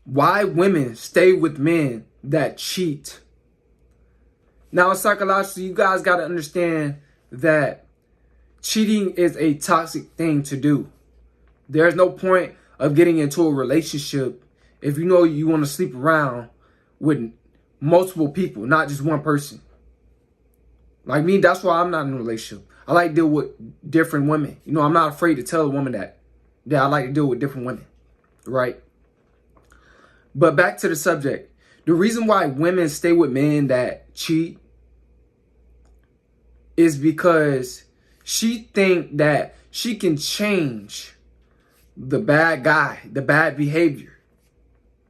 why women stay with men that cheat. Now, psychologically, you guys got to understand that cheating is a toxic thing to do. There's no point of getting into a relationship if you know you want to sleep around with multiple people, not just one person. Like me, that's why I'm not in a relationship. I like to deal with different women. You know, I'm not afraid to tell a woman that I like to deal with different women, right? But back to the subject. The reason why women stay with men that cheat is because she think that she can change the bad guy, the bad behavior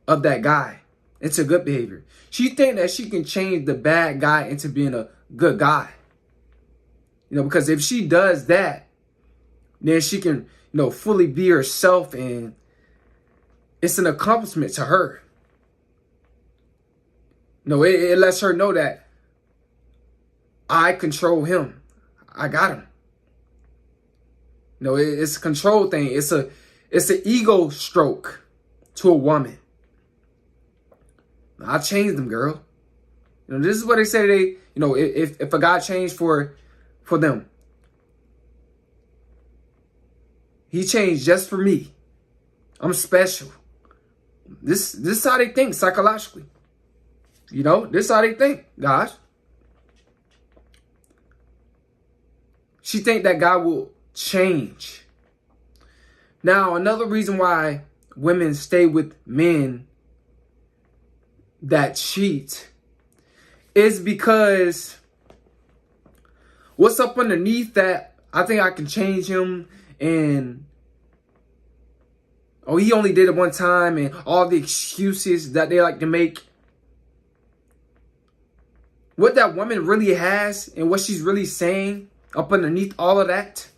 of that guy into good behavior. She think that she can change the bad guy into being a good guy. You know, because if she does that, then she can, you know, fully be herself, and it's an accomplishment to her. You know, it lets her know that I control him. I got him. You know, it's a control thing. It's an ego stroke to a woman. I changed them, girl. You know, this is what they say. You know, if a guy changed for them, he changed just for me. I'm special. This is how they think psychologically. You know, this is how they think, guys. She think that guy will change. Now, another reason why women stay with men that cheat is because what's up underneath that, I think I can change him, and oh, he only did it one time, and all the excuses that they like to make. What that woman really has and what she's really saying up underneath all of that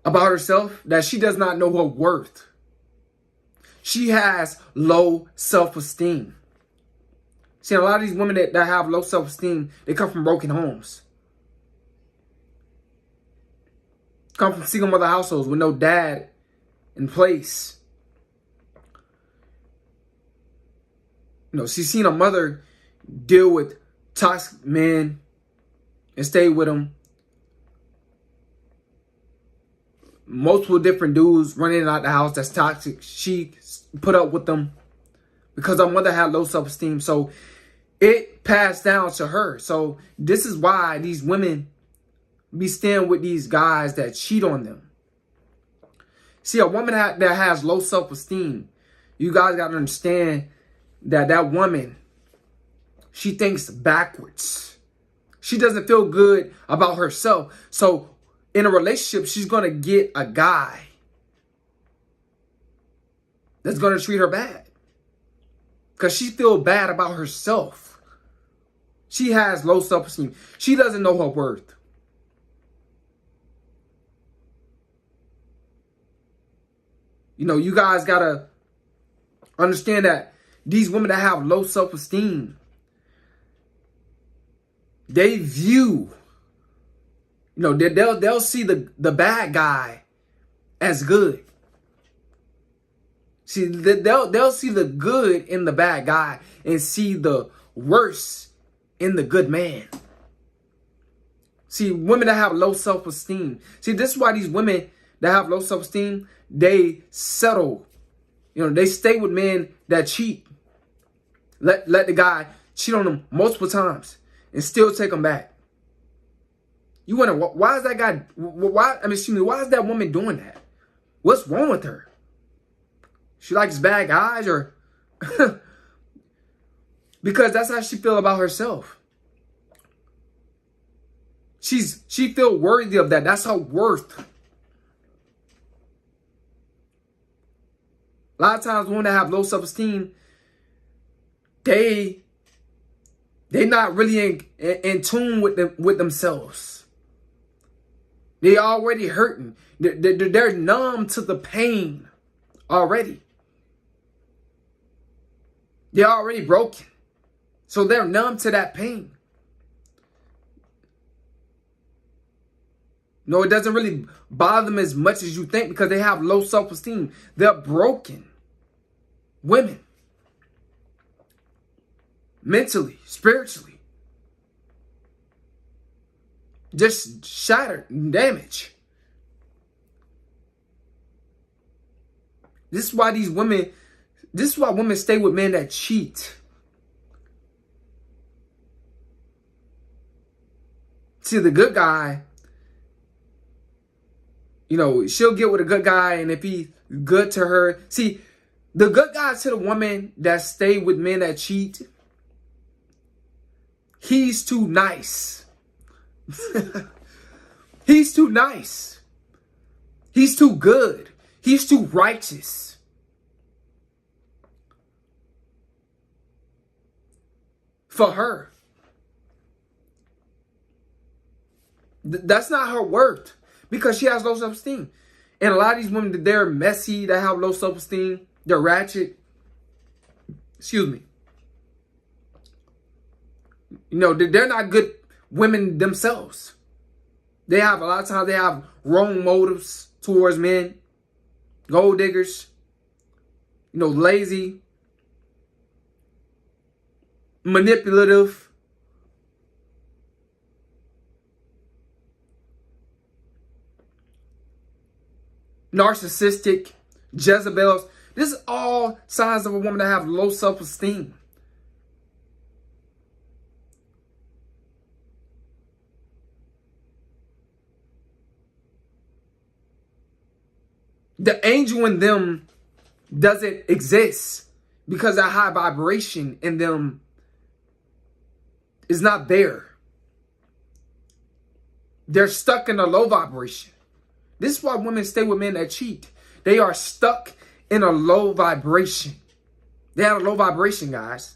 about herself, that she does not know her worth. She has low self-esteem. See, a lot of these women that have low self-esteem, they come from broken homes. Come from single mother households with no dad in place. You know, she's seen a mother deal with toxic men and stay with them. Multiple different dudes running out the house that's toxic. She put up with them because her mother had low self-esteem. So it passed down to her. So this is why these women be staying with these guys that cheat on them. See, a woman that has low self-esteem, you guys got to understand that that woman, she thinks backwards. She doesn't feel good about herself. So in a relationship, she's going to get a guy that's going to treat her bad because she feels bad about herself. She has low self-esteem. She doesn't know her worth. You know, you guys got to understand that these women that have low self-esteem, they view, you know, they'll see the bad guy as good. See, they'll see the good in the bad guy and see the worst in the good man. See, women that have low self-esteem. See, this is why these women that have low self-esteem, they settle. You know, they stay with men that cheat. Let the guy cheat on them multiple times and still take them back. You wonder, why is that guy, why is that woman doing that? What's wrong with her? She likes bad guys, or because that's how she feel about herself. She feel worthy of that. That's her worth. A lot of times women that have low self-esteem, they're not really in tune with themselves. They already hurting. They're numb to the pain already. They're already broken. So they're numb to that pain. No, it doesn't really bother them as much as you think because they have low self-esteem. They're broken. women. Mentally, spiritually. Just shattered and damaged. This is why women stay with men that cheat. See, the good guy, she'll get with a good guy, and if he's good to her. See, the good guy to the woman that stay with men that cheat, he's too nice. He's too nice. He's too good. He's too righteous. For her. That's not her worth. Because she has low self-esteem. And a lot of these women, they're messy, they have low self-esteem, they're ratchet. Excuse me. They're not good women themselves. A lot of times they have wrong motives towards men. Gold diggers. Lazy. Manipulative. Narcissistic. Jezebels. This is all signs of a woman that have low self-esteem. The angel in them doesn't exist because that high vibration in them is not there. They're stuck in a low vibration. This is why women stay with men that cheat. They are stuck in a low vibration. They have a low vibration, guys.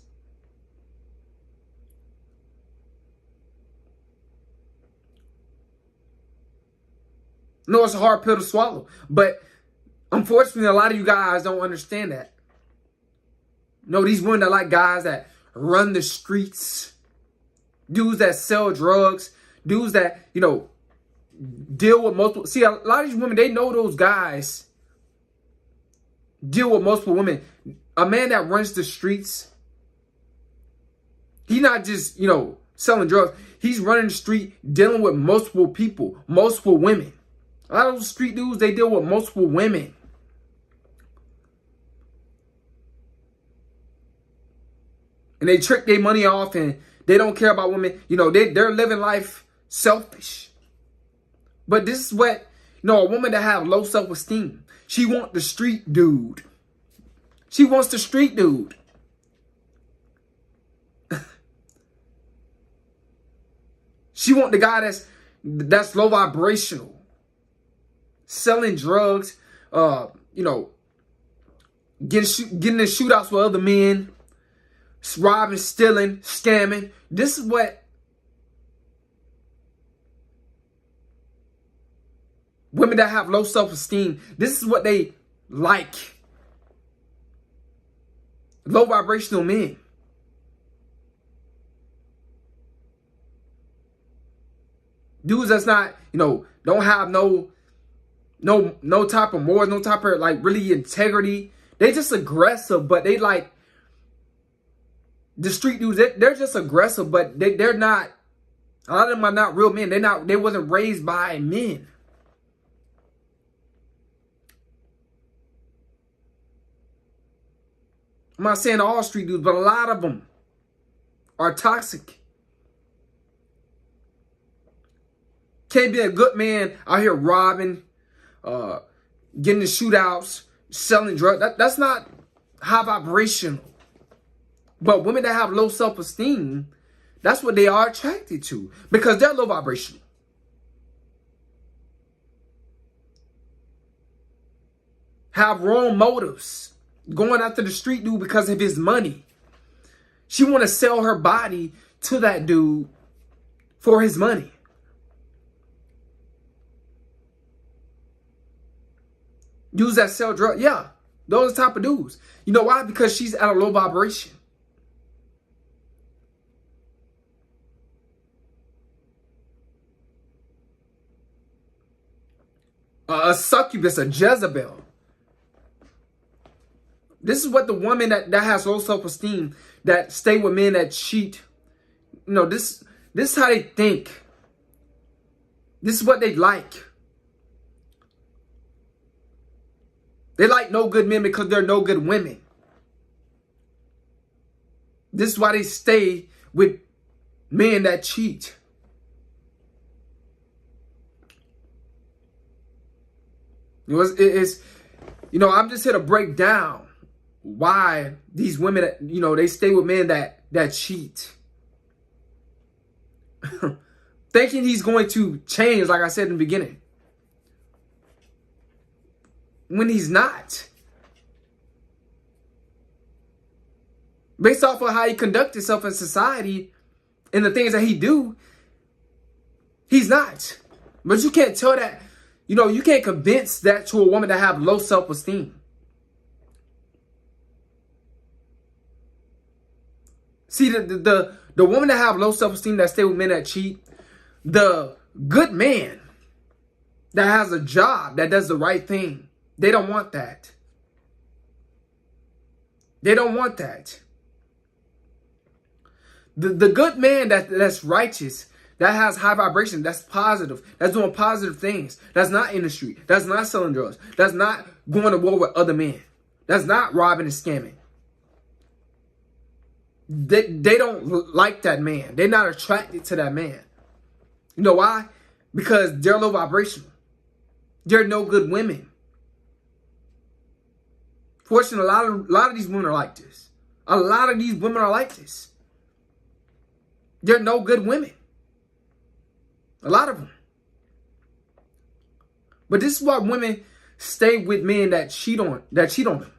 No, it's a hard pill to swallow, but unfortunately, a lot of you guys don't understand that. These women that like guys that run the streets, dudes that sell drugs, dudes that, deal with multiple. See, a lot of these women, they know those guys deal with multiple women. A man that runs the streets, he's not just, selling drugs. He's running the street dealing with multiple people, multiple women. A lot of those street dudes, they deal with multiple women. And they trick their money off and they don't care about women. They're living life selfish. But this is what, a woman that have low self-esteem. She wants the street dude. She wants the street dude. She wants the guy that's low vibrational. Selling drugs, getting in shootouts with other men. Robbing, stealing, scamming. This is what women that have low self-esteem, this is what they like. Low vibrational men. Dudes that's not, don't have no type of morals, no type of really integrity. They just aggressive, but they like the street dudes, they're just aggressive, but they're not, a lot of them are not real men. They wasn't raised by men. I'm not saying all street dudes, but a lot of them are toxic. Can't be a good man out here robbing, getting in shootouts, selling drugs. That's not high vibrational. But women that have low self-esteem, that's what they are attracted to. Because they're low vibrational. Have wrong motives. Going after the street dude because of his money. She want to sell her body to that dude for his money. Dudes that sell drugs, yeah. Those type of dudes. You know why? Because she's at a low vibration. A succubus, a Jezebel. This is what the woman that has low self-esteem, that stay with men that cheat. This is how they think. This is what they like. They like no good men because they're no good women. This is why they stay with men that cheat. I'm just here to break down why these women, they stay with men that cheat. Thinking he's going to change, like I said in the beginning. When he's not. Based off of how he conducts himself in society and the things that he do, he's not. But you can't tell that, you can't convince that to a woman that have low self-esteem. See, the woman that have low self-esteem, that stay with men that cheat, the good man that has a job, that does the right thing, they don't want that. They don't want that. The good man that's righteous, that has high vibration, that's positive, that's doing positive things, that's not in the street, that's not selling drugs, that's not going to war with other men, that's not robbing and scamming. They don't like that man. They're not attracted to that man. You know why? Because they're low vibrational. They're no good women. Fortunately, a lot of these women are like this. A lot of these women are like this. They're no good women. A lot of them. But this is why women stay with men that cheat on them.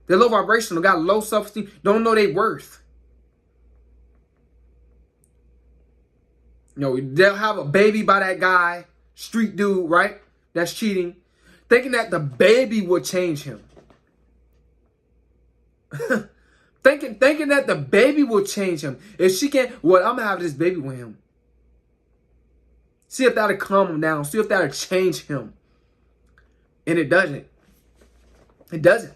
They're low vibrational, got low self-esteem, don't know their worth. They'll have a baby by that guy, street dude, right? That's cheating, thinking that the baby will change him. thinking that the baby will change him. If she can't, I'm going to have this baby with him. See if that'll calm him down. See if that'll change him. And it doesn't. It doesn't.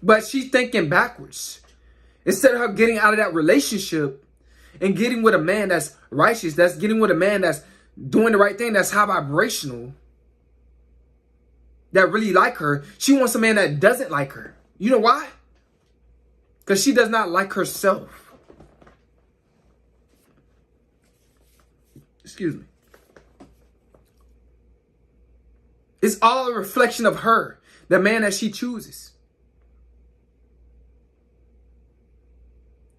But she's thinking backwards. Instead of her getting out of that relationship and getting with a man that's righteous, that's getting with a man that's doing the right thing, that's high vibrational, that really like her, she wants a man that doesn't like her. You know why? Because she does not like herself. Excuse me. It's all a reflection of her, the man that she chooses.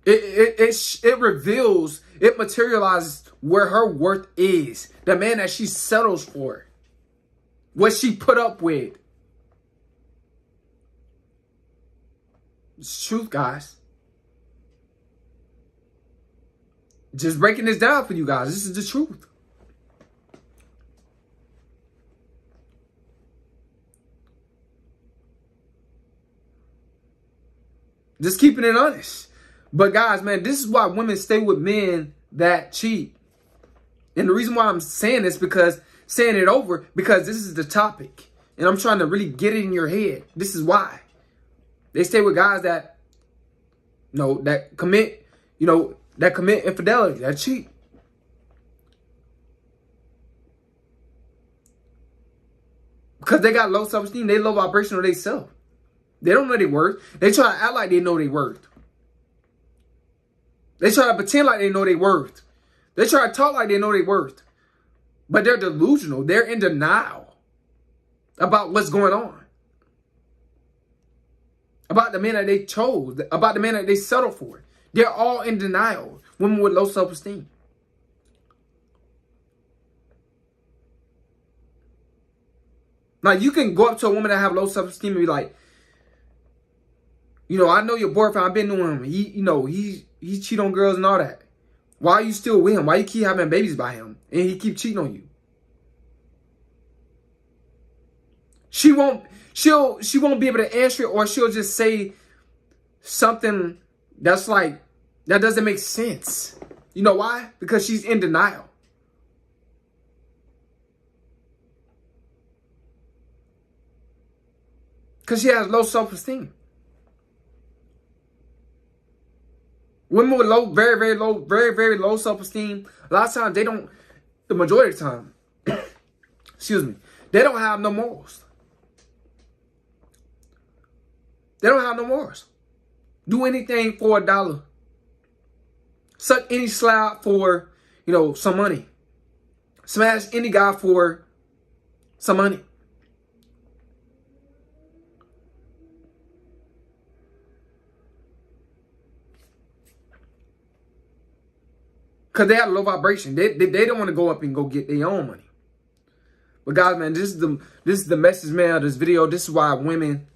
It reveals, it materializes where her worth is. The man that she settles for. What she put up with. It's truth, guys. Just breaking this down for you guys. This is the truth. Just keeping it honest. But guys, man, this is why women stay with men that cheat. And the reason why I'm saying this, because this is the topic. And I'm trying to really get it in your head. This is why. They stay with guys that, that commit infidelity, that cheat. Because they got low self-esteem. They low vibration of themselves. They don't know their worth. They try to act like they know their worth. They try to pretend like they know their worth. They try to talk like they know their worth. But they're delusional. They're in denial about what's going on. About the man that they chose. About the man that they settled for. They're all in denial. Women with low self-esteem. Now, you can go up to a woman that have low self-esteem and be like, I know your boyfriend. I've been knowing him. He cheat on girls and all that. Why are you still with him? Why you keep having babies by him? And he keep cheating on you. She won't be able to answer it, or she'll just say something that's like, that doesn't make sense. You know why? Because she's in denial. Because she has low self-esteem. Women with low, very, very low self-esteem, a lot of times they don't, the majority of the time, excuse me, they don't have no morals. They don't have no morals. Do anything for $1. Suck any slab for, some money. Smash any guy for some money. Because they have low vibration. They don't want to go up and go get their own money. But guys, man, this is the message, man, of this video. This is why women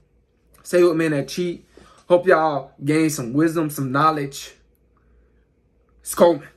stay with men that cheat. Hope y'all gain some wisdom, some knowledge. It's Coleman.